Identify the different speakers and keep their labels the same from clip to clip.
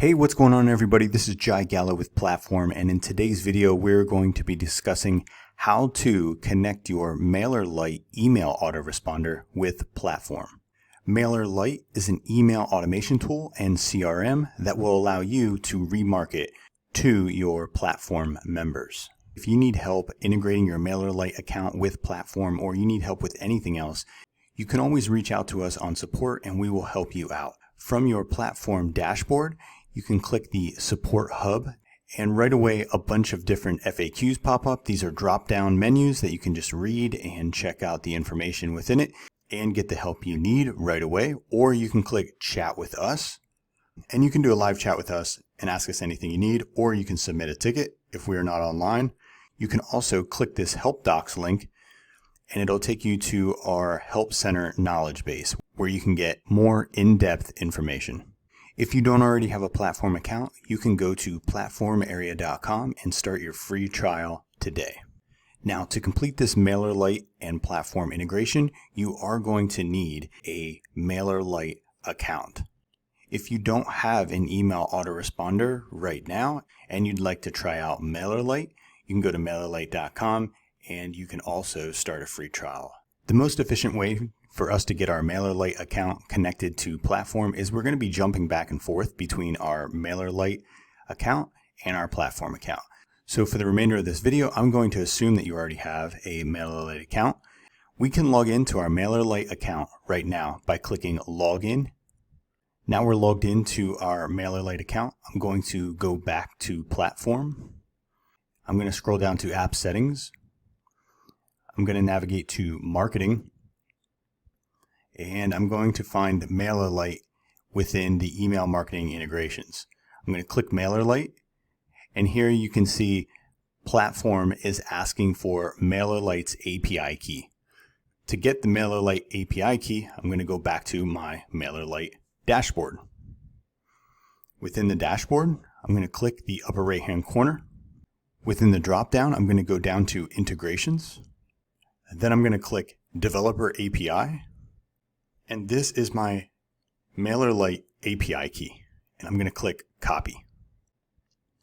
Speaker 1: Hey, what's going on everybody? This is Jai Gallo with Platform, and in today's video we're going to be discussing how to connect your MailerLite email autoresponder with Platform. MailerLite is an email automation tool and CRM that will allow you to remarket to your Platform members. If you need help integrating your MailerLite account with Platform, or you need help with anything else, you can always reach out to us on support and we will help you out. From your Platform dashboard, you can click the Support Hub, and right away a bunch of different FAQs pop up. These are drop-down menus that you can just read and check out the information within it and get the help you need right away. Or you can click Chat with Us, and you can do a live chat with us and ask us anything you need, or you can submit a ticket if we are not online. You can also click this Help Docs link, and it'll take you to our Help Center knowledge base where you can get more in-depth information. If you don't already have a Platform account, you can go to platformarea.com and start your free trial today. Now, to complete this MailerLite and Platform integration, you are going to need a MailerLite account. If you don't have an email autoresponder right now and you'd like to try out MailerLite, you can go to MailerLite.com and you can also start a free trial. The most efficient way for us to get our MailerLite account connected to Platform is we're going to be jumping back and forth between our MailerLite account and our Platform account. So for the remainder of this video, I'm going to assume that you already have a MailerLite account. We can log into our MailerLite account right now by clicking Login. Now we're logged into our MailerLite account. I'm going to go back to Platform. I'm going to scroll down to App Settings. I'm going to navigate to Marketing. And I'm going to find MailerLite within the email marketing integrations. I'm going to click MailerLite, and here you can see Platform is asking for MailerLite's API key. To get the MailerLite API key, I'm going to go back to my MailerLite dashboard. Within the dashboard, I'm going to click the upper right hand corner. Within the drop down, I'm going to go down to Integrations. Then I'm going to click Developer API. And this is my MailerLite API key, and I'm going to click Copy.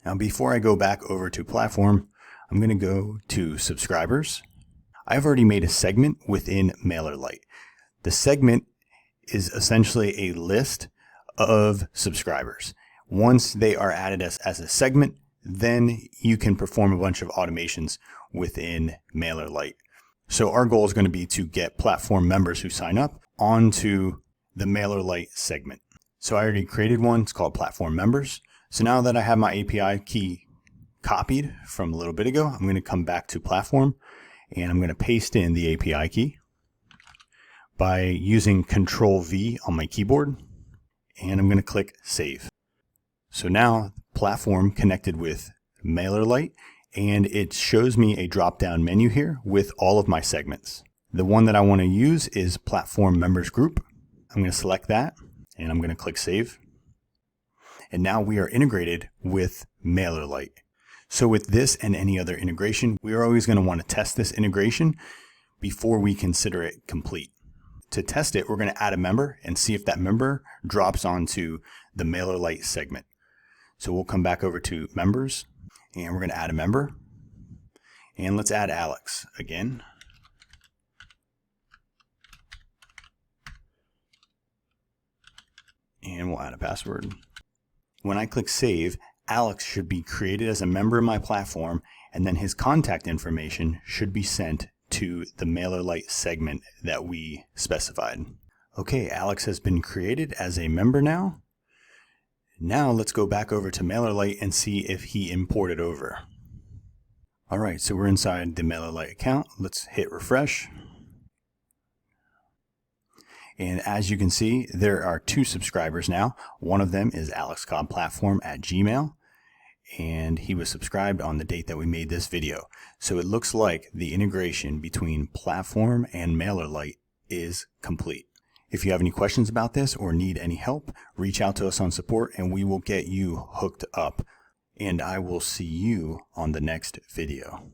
Speaker 1: Now before I go back over to Platform, I'm going to go to Subscribers. I've already made a segment within MailerLite. The segment is essentially a list of subscribers. Once they are added as a segment, then you can perform a bunch of automations within MailerLite. So our goal is going to be to get Platform members who sign up onto the MailerLite segment. So I already created one. It's called Platform Members. So now that I have my API key copied from a little bit ago, I'm going to come back to Platform and I'm going to paste in the API key by using Control-V on my keyboard, and I'm going to click Save. So now Platform connected with MailerLite, and it shows me a drop-down menu here with all of my segments. The one that I want to use is Platform Members Group. I'm going to select that and I'm going to click Save. And now we are integrated with MailerLite. So with this and any other integration, we are always going to want to test this integration before we consider it complete. To test it, we're going to add a member and see if that member drops onto the MailerLite segment. So we'll come back over to Members and we're going to add a member. And let's add Alex again. And we'll add a password. When I click Save, Alex should be created as a member in my Platform, and then his contact information should be sent to the MailerLite segment that we specified. Okay, Alex has been created as a member now. Now let's go back over to MailerLite and see if he imported over. All right, so we're inside the MailerLite account. Let's hit refresh. And as you can see, there are 2 subscribers now. One of them is AlexCobbPlatform@gmail, and he was subscribed on the date that we made this video. So it looks like the integration between Platform and MailerLite is complete. If you have any questions about this or need any help, reach out to us on support and we will get you hooked up. And I will see you on the next video.